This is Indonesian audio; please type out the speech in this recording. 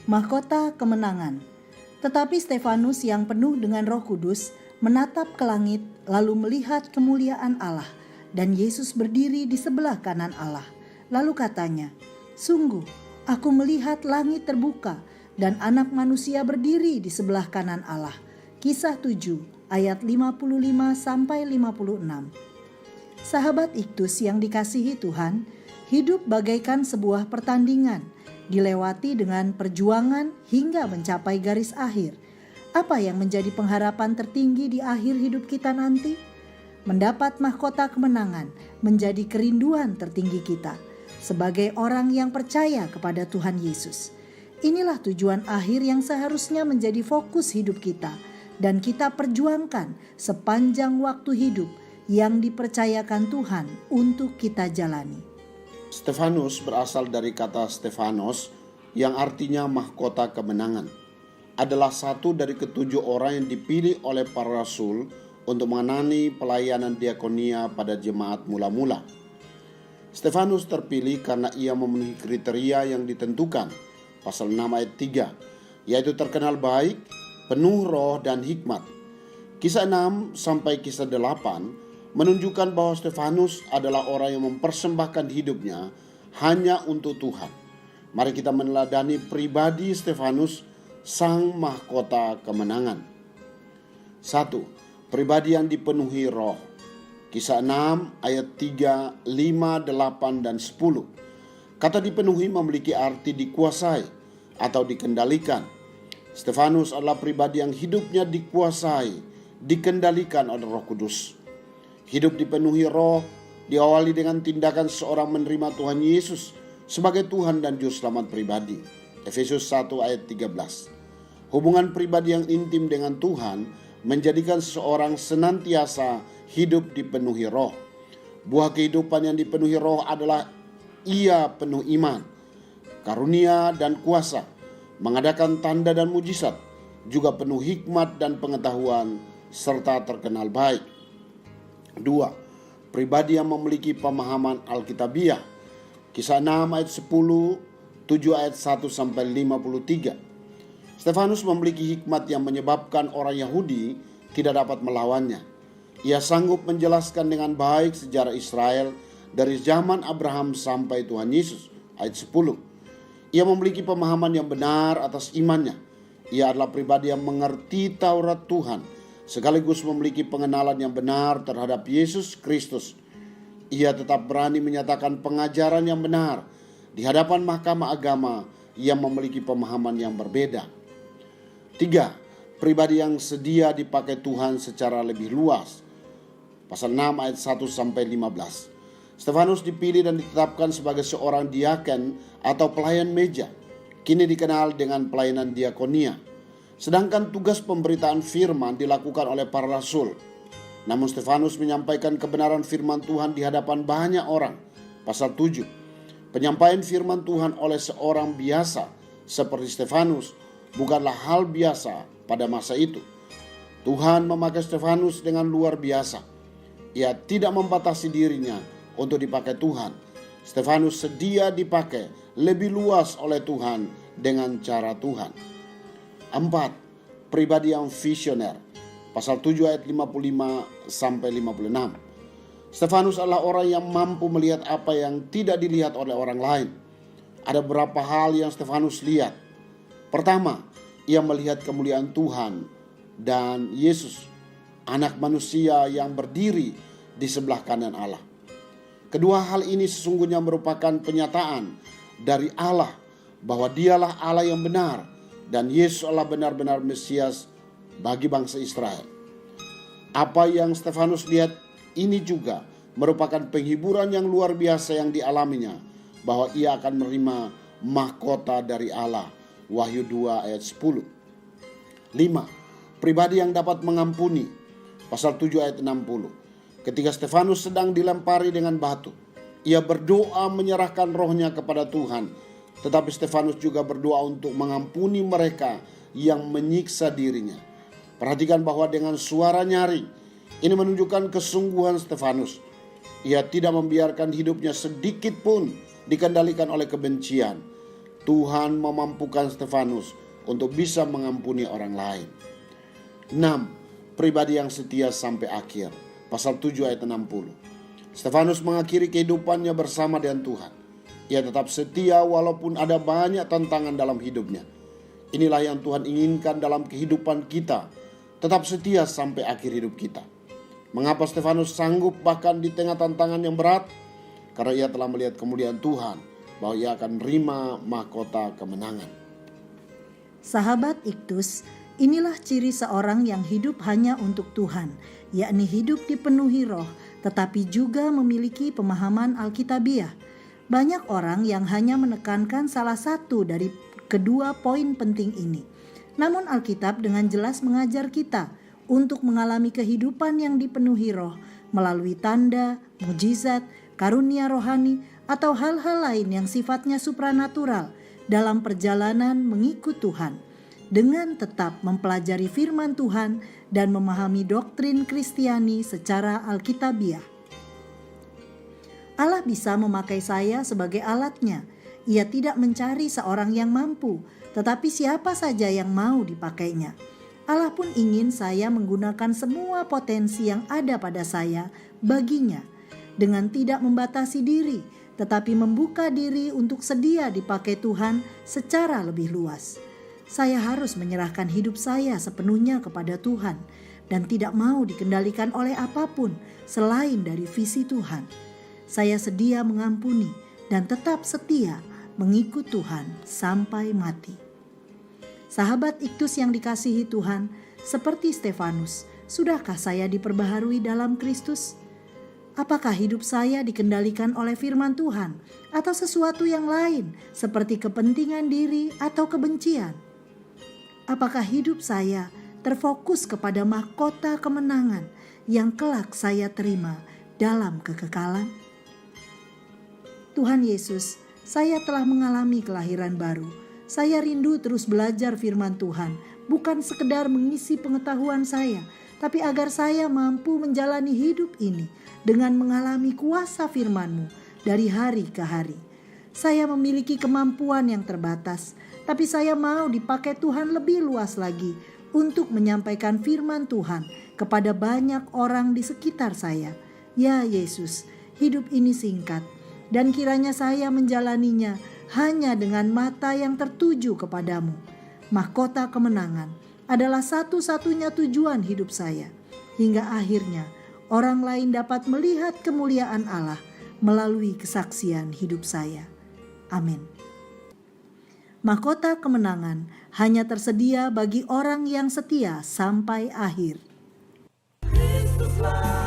Mahkota kemenangan. Tetapi Stefanus yang penuh dengan Roh Kudus menatap ke langit lalu melihat kemuliaan Allah dan Yesus berdiri di sebelah kanan Allah. Lalu katanya, "Sungguh, aku melihat langit terbuka dan Anak Manusia berdiri di sebelah kanan Allah." Kisah 7 ayat 55-56. Sahabat Iktus yang dikasihi Tuhan, hidup bagaikan sebuah pertandingan, dilewati dengan perjuangan hingga mencapai garis akhir. Apa yang menjadi pengharapan tertinggi di akhir hidup kita nanti? Mendapat mahkota kemenangan menjadi kerinduan tertinggi kita sebagai orang yang percaya kepada Tuhan Yesus. Inilah tujuan akhir yang seharusnya menjadi fokus hidup kita dan kita perjuangkan sepanjang waktu hidup yang dipercayakan Tuhan untuk kita jalani. Stefanus berasal dari kata Stefanos yang artinya mahkota kemenangan. Adalah satu dari ketujuh orang yang dipilih oleh para rasul untuk mengenani pelayanan diakonia pada jemaat mula-mula. Stefanus terpilih karena ia memenuhi kriteria yang ditentukan, pasal 6 ayat 3, yaitu terkenal baik, penuh roh dan hikmat. Kisah 6 sampai kisah 8 menunjukkan bahwa Stefanus adalah orang yang mempersembahkan hidupnya hanya untuk Tuhan. Mari kita meneladani pribadi Stefanus, sang mahkota kemenangan. 1. Pribadi yang dipenuhi roh. Kisah 6 ayat 3, 5, 8, dan 10. Kata dipenuhi memiliki arti dikuasai atau dikendalikan. Stefanus adalah pribadi yang hidupnya dikuasai, dikendalikan oleh Roh Kudus. Hidup dipenuhi roh diawali dengan tindakan seorang menerima Tuhan Yesus sebagai Tuhan dan Juru Selamat pribadi. Efesus 1 ayat 13. Hubungan pribadi yang intim dengan Tuhan menjadikan seseorang senantiasa hidup dipenuhi roh. Buah kehidupan yang dipenuhi roh adalah ia penuh iman, karunia dan kuasa, mengadakan tanda dan mujizat, juga penuh hikmat dan pengetahuan, serta terkenal baik. 2. Pribadi yang memiliki pemahaman Alkitabiah. Kisah 6 ayat 10, 7 ayat 1 sampai 53. Stefanus memiliki hikmat yang menyebabkan orang Yahudi tidak dapat melawannya. Ia sanggup menjelaskan dengan baik sejarah Israel dari zaman Abraham sampai Tuhan Yesus. Ayat 10. Ia memiliki pemahaman yang benar atas imannya. Ia adalah pribadi yang mengerti Taurat Tuhan, sekaligus memiliki pengenalan yang benar terhadap Yesus Kristus. Ia tetap berani menyatakan pengajaran yang benar di hadapan mahkamah agama yang memiliki pemahaman yang berbeda. 3. Pribadi yang sedia dipakai Tuhan secara lebih luas. Pasal 6 ayat 1 sampai 15. Stefanus dipilih dan ditetapkan sebagai seorang diaken atau pelayan meja, kini dikenal dengan pelayanan diakonia. Sedangkan tugas pemberitaan firman dilakukan oleh para rasul. Namun Stefanus menyampaikan kebenaran firman Tuhan di hadapan banyak orang. Pasal 7. Penyampaian firman Tuhan oleh seorang biasa seperti Stefanus bukanlah hal biasa pada masa itu. Tuhan memakai Stefanus dengan luar biasa. Ia tidak membatasi dirinya untuk dipakai Tuhan. Stefanus sedia dipakai lebih luas oleh Tuhan dengan cara Tuhan. 4. Pribadi yang visioner. Pasal 7 ayat 55 sampai 56. Stefanus adalah orang yang mampu melihat apa yang tidak dilihat oleh orang lain. Ada beberapa hal yang Stefanus lihat. Pertama, ia melihat kemuliaan Tuhan dan Yesus, Anak Manusia yang berdiri di sebelah kanan Allah. Kedua hal ini sesungguhnya merupakan penyataan dari Allah bahwa Dialah Allah yang benar dan Yesus adalah benar-benar Mesias bagi bangsa Israel. Apa yang Stefanus lihat ini juga merupakan penghiburan yang luar biasa yang dialaminya, bahwa ia akan menerima mahkota dari Allah. Wahyu 2 ayat 10. 5. Pribadi yang dapat mengampuni. Pasal 7 ayat 60. Ketika Stefanus sedang dilempari dengan batu, ia berdoa menyerahkan rohnya kepada Tuhan. Tetapi Stefanus juga berdoa untuk mengampuni mereka yang menyiksa dirinya. Perhatikan bahwa dengan suara nyaring, ini menunjukkan kesungguhan Stefanus. Ia tidak membiarkan hidupnya sedikit pun dikendalikan oleh kebencian. Tuhan memampukan Stefanus untuk bisa mengampuni orang lain. 6. Pribadi yang setia sampai akhir. Pasal 7 ayat 60. Stefanus mengakhiri kehidupannya bersama dengan Tuhan. Ia tetap setia walaupun ada banyak tantangan dalam hidupnya. Inilah yang Tuhan inginkan dalam kehidupan kita. Tetap setia sampai akhir hidup kita. Mengapa Stefanus sanggup bahkan di tengah tantangan yang berat? Karena ia telah melihat kemuliaan Tuhan, bahwa ia akan menerima mahkota kemenangan. Sahabat Iktus, inilah ciri seorang yang hidup hanya untuk Tuhan, yakni hidup dipenuhi roh, tetapi juga memiliki pemahaman Alkitabiah. Banyak orang yang hanya menekankan salah satu dari kedua poin penting ini. Namun Alkitab dengan jelas mengajar kita untuk mengalami kehidupan yang dipenuhi roh melalui tanda, mujizat, karunia rohani, atau hal-hal lain yang sifatnya supranatural dalam perjalanan mengikut Tuhan, dengan tetap mempelajari firman Tuhan dan memahami doktrin Kristiani secara Alkitabiah. Allah bisa memakai saya sebagai alatnya. Ia tidak mencari seorang yang mampu, tetapi siapa saja yang mau dipakainya. Allah pun ingin saya menggunakan semua potensi yang ada pada saya baginya, dengan tidak membatasi diri, tetapi membuka diri untuk sedia dipakai Tuhan secara lebih luas. Saya harus menyerahkan hidup saya sepenuhnya kepada Tuhan dan tidak mau dikendalikan oleh apapun selain dari visi Tuhan. Saya sedia mengampuni dan tetap setia mengikut Tuhan sampai mati. Sahabat Iktus yang dikasihi Tuhan, seperti Stefanus, sudahkah saya diperbaharui dalam Kristus? Apakah hidup saya dikendalikan oleh firman Tuhan atau sesuatu yang lain seperti kepentingan diri atau kebencian? Apakah hidup saya terfokus kepada mahkota kemenangan yang kelak saya terima dalam kekekalan? Tuhan Yesus, saya telah mengalami kelahiran baru. Saya rindu terus belajar firman Tuhan, bukan sekedar mengisi pengetahuan saya, tapi agar saya mampu menjalani hidup ini dengan mengalami kuasa firman-Mu dari hari ke hari. Saya memiliki kemampuan yang terbatas, tapi saya mau dipakai Tuhan lebih luas lagi untuk menyampaikan firman Tuhan kepada banyak orang di sekitar saya. Ya Yesus, hidup ini singkat, dan kiranya saya menjalaninya hanya dengan mata yang tertuju kepadamu. Mahkota kemenangan adalah satu-satunya tujuan hidup saya, hingga akhirnya orang lain dapat melihat kemuliaan Allah melalui kesaksian hidup saya. Amin. Mahkota kemenangan hanya tersedia bagi orang yang setia sampai akhir. Kristuslah